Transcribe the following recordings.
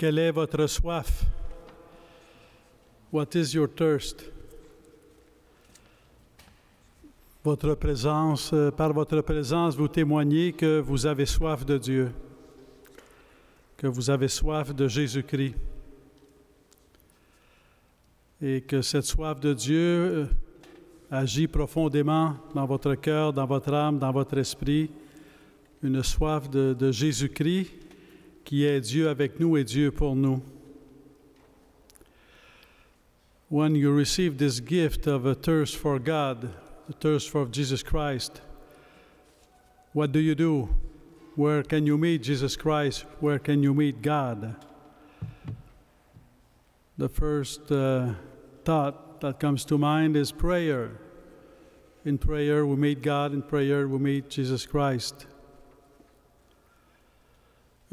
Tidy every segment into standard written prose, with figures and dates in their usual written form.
Quelle est votre soif? What is your thirst? Votre présence, par votre présence, vous témoignez que vous avez soif de Dieu, que vous avez soif de Jésus-Christ, et que cette soif de Dieu agit profondément dans votre cœur, dans votre âme, dans votre esprit, une soif de Jésus-Christ qui est Dieu avec nous et Dieu pour nous. When you receive this gift of a thirst for God, a thirst for Jesus Christ, what do? Where can you meet Jesus Christ? Where can you meet God? The first thought that comes to mind is prayer. In prayer we meet God, in prayer we meet Jesus Christ.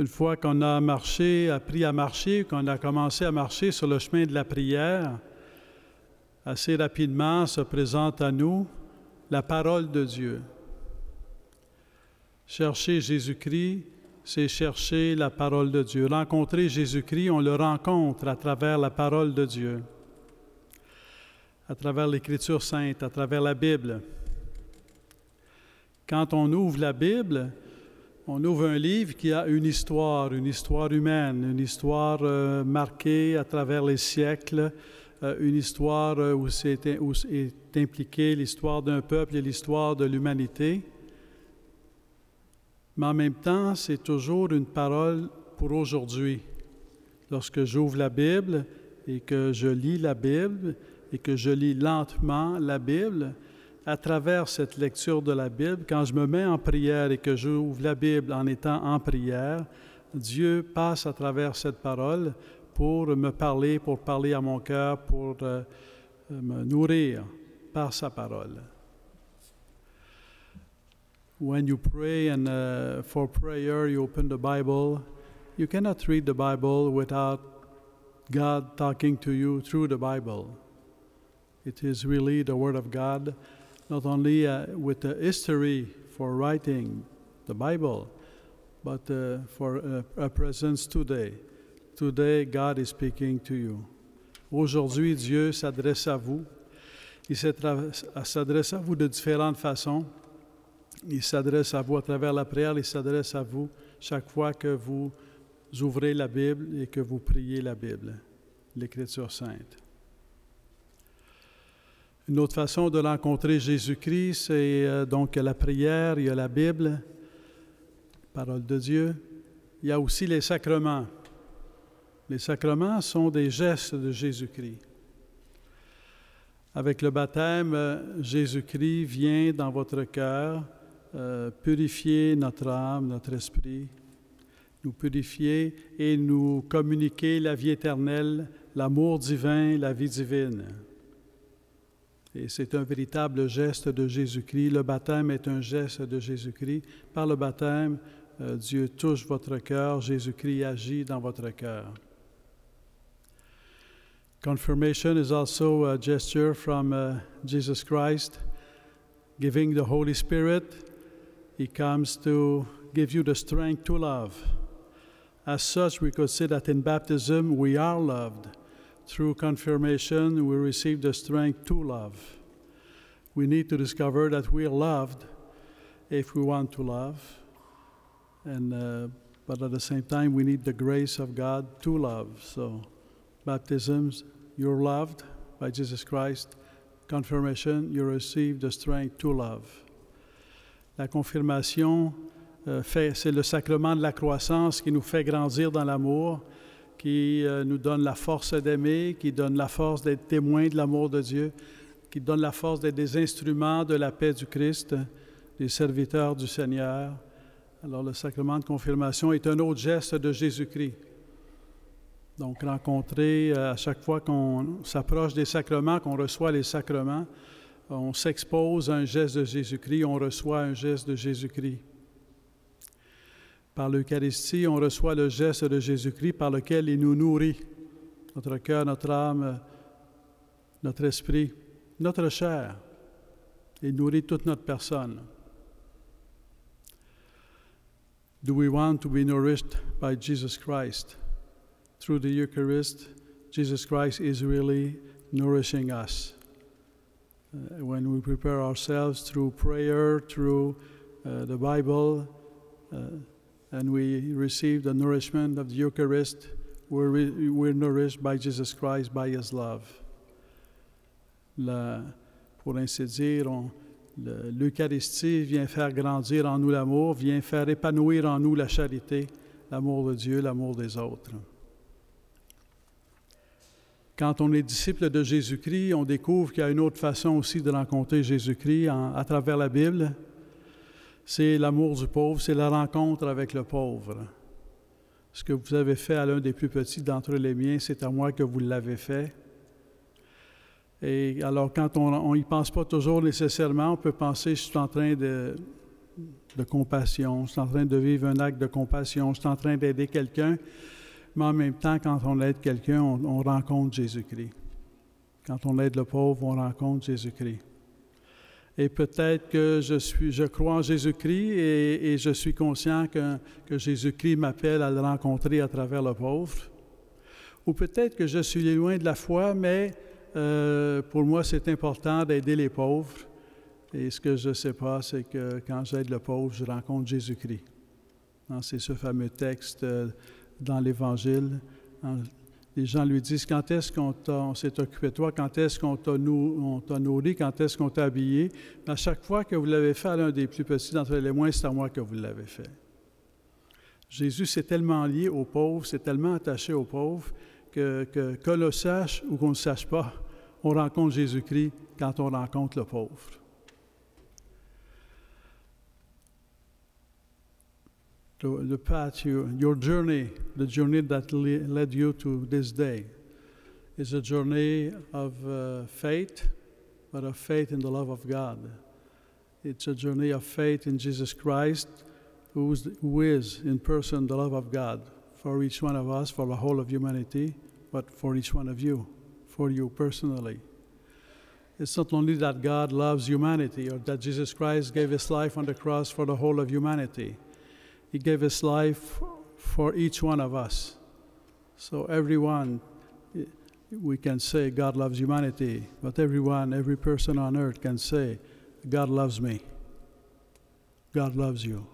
Une fois qu'on a marché, appris à marcher, qu'on a commencé à marcher sur le chemin de la prière, assez rapidement se présente à nous la parole de Dieu. Chercher Jésus-Christ, c'est chercher la parole de Dieu. Rencontrer Jésus-Christ, on le rencontre à travers la parole de Dieu, à travers l'Écriture sainte, à travers la Bible. Quand on ouvre la Bible, on ouvre un livre qui a une histoire humaine, une histoire marquée à travers les siècles, une histoire où est impliquée l'histoire d'un peuple et l'histoire de l'humanité. Mais en même temps, c'est toujours une parole pour aujourd'hui. Lorsque j'ouvre la Bible et que je lis la Bible et que je lis lentement la Bible, à travers cette lecture de la Bible, quand je me mets en prière et que j'ouvre la Bible en étant en prière, Dieu passe à travers cette parole pour me parler, pour parler à mon cœur, pour me nourrir par sa parole. When you pray and for prayer you open the Bible, you cannot read the Bible without God talking to you through the Bible. It is really the Word of God, not only with the history for writing the Bible, but for a presence today. Today, God is speaking to you. Aujourd'hui, Dieu s'adresse à vous. Il s'adresse à vous de différentes façons. Il s'adresse à vous à travers la prière. Il s'adresse à vous chaque fois que vous ouvrez la Bible et que vous priez la Bible, l'Écriture sainte. Une autre façon de rencontrer Jésus-Christ, c'est donc la prière, il y a la Bible, parole de Dieu. Il y a aussi les sacrements. Les sacrements sont des gestes de Jésus-Christ. Avec le baptême, Jésus-Christ vient dans votre cœur purifier notre âme, notre esprit, nous purifier et nous communiquer la vie éternelle, l'amour divin, la vie divine. Et c'est un véritable geste de Jésus-Christ. Le baptême est un geste de Jésus-Christ. Par le baptême, Dieu touche votre cœur, Jésus-Christ agit dans votre cœur. Confirmation is also a gesture from Jesus Christ, giving the Holy Spirit. He comes to give you the strength to love. As such, we could say that in baptism we are loved. Through confirmation, we receive the strength to love. We need to discover that we are loved if we want to love, but at the same time, we need the grace of God to love. So, baptisms, you're loved by Jesus Christ. Confirmation, you receive the strength to love. La confirmation, c'est le sacrement de la croissance qui nous fait grandir dans l'amour, qui nous donne la force d'aimer, qui donne la force d'être témoins de l'amour de Dieu, qui donne la force d'être des instruments de la paix du Christ, des serviteurs du Seigneur. Alors, le sacrement de confirmation est un autre geste de Jésus-Christ. Donc, rencontrer à chaque fois qu'on s'approche des sacrements, qu'on reçoit les sacrements, on s'expose à un geste de Jésus-Christ, on reçoit un geste de Jésus-Christ. Par l'Eucharistie, on reçoit le geste de Jésus-Christ par lequel il nous nourrit, notre cœur, notre âme, notre esprit, notre chair. Il nourrit toute notre personne. Do we want to be nourished by Jesus Christ? through the Eucharist, Jesus Christ is really nourishing us. When we prepare ourselves through prayer, through the Bible, and we receive the nourishment of the Eucharist, we're nourished by Jesus Christ, by His love. Pour ainsi dire, l'Eucharistie vient faire grandir en nous l'amour, vient faire épanouir en nous la charité, l'amour de Dieu, l'amour des autres. Quand on est disciple de Jésus-Christ, on découvre qu'il y a une autre façon aussi de rencontrer Jésus-Christ à travers la Bible. C'est l'amour du pauvre, c'est la rencontre avec le pauvre. Ce que vous avez fait à l'un des plus petits d'entre les miens, c'est à moi que vous l'avez fait. Et alors, quand on n'y pense pas toujours nécessairement, on peut penser, je suis en train de compassion, je suis en train de vivre un acte de compassion, je suis en train d'aider quelqu'un, mais en même temps, quand on aide quelqu'un, on rencontre Jésus-Christ. Quand on aide le pauvre, on rencontre Jésus-Christ. Et peut-être que je crois en Jésus-Christ et je suis conscient que Jésus-Christ m'appelle à le rencontrer à travers le pauvre. Ou peut-être que je suis loin de la foi, mais pour moi, c'est important d'aider les pauvres. Et ce que je ne sais pas, c'est que quand j'aide le pauvre, je rencontre Jésus-Christ. C'est ce fameux texte dans l'Évangile. Les gens lui disent, quand est-ce qu'on s'est occupé de toi? Quand est-ce qu'on t'a nourri? Quand est-ce qu'on t'a habillé? Mais à chaque fois que vous l'avez fait à l'un des plus petits d'entre les moindres, c'est à moi que vous l'avez fait. Jésus s'est tellement lié aux pauvres, s'est tellement attaché aux pauvres, que l'on le sache ou qu'on ne le sache pas, on rencontre Jésus-Christ quand on rencontre le pauvre. The path, your journey, the journey that led you to this day, is a journey of faith, but of faith in the love of God. It's a journey of faith in Jesus Christ, who is in person the love of God for each one of us, for the whole of humanity, but for each one of you, for you personally. It's not only that God loves humanity or that Jesus Christ gave His life on the cross for the whole of humanity. He gave His life for each one of us. So everyone, we can say God loves humanity, but everyone, every person on earth can say, God loves me. God loves you.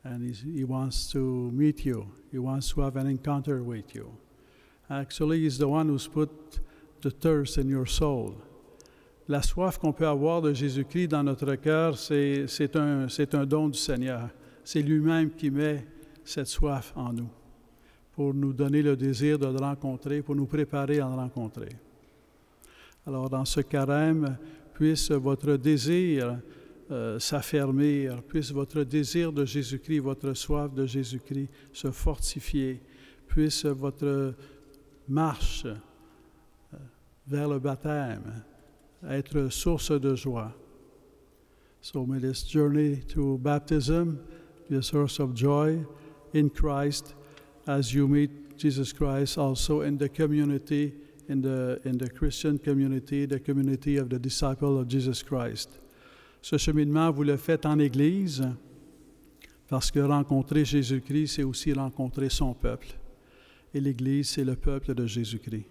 And He wants to meet you. He wants to have an encounter with you. Actually, He's the one who's put the thirst in your soul. La soif qu'on peut avoir de Jésus-Christ dans notre cœur, c'est un don du Seigneur. C'est lui-même qui met cette soif en nous pour nous donner le désir de le rencontrer, pour nous préparer à le rencontrer. Alors, dans ce carême, puisse votre désir s'affermir, puisse votre désir de Jésus-Christ, votre soif de Jésus-Christ se fortifier, puisse votre marche vers le baptême être source de joie. So may this journey to baptism be a source of joy in Christ as you meet Jesus Christ also in the community, in the Christian community, the community of the disciples of Jesus Christ. Ce cheminement, vous le faites en Église parce que rencontrer Jésus-Christ, c'est aussi rencontrer son peuple. Et l'Église, c'est le peuple de Jésus-Christ.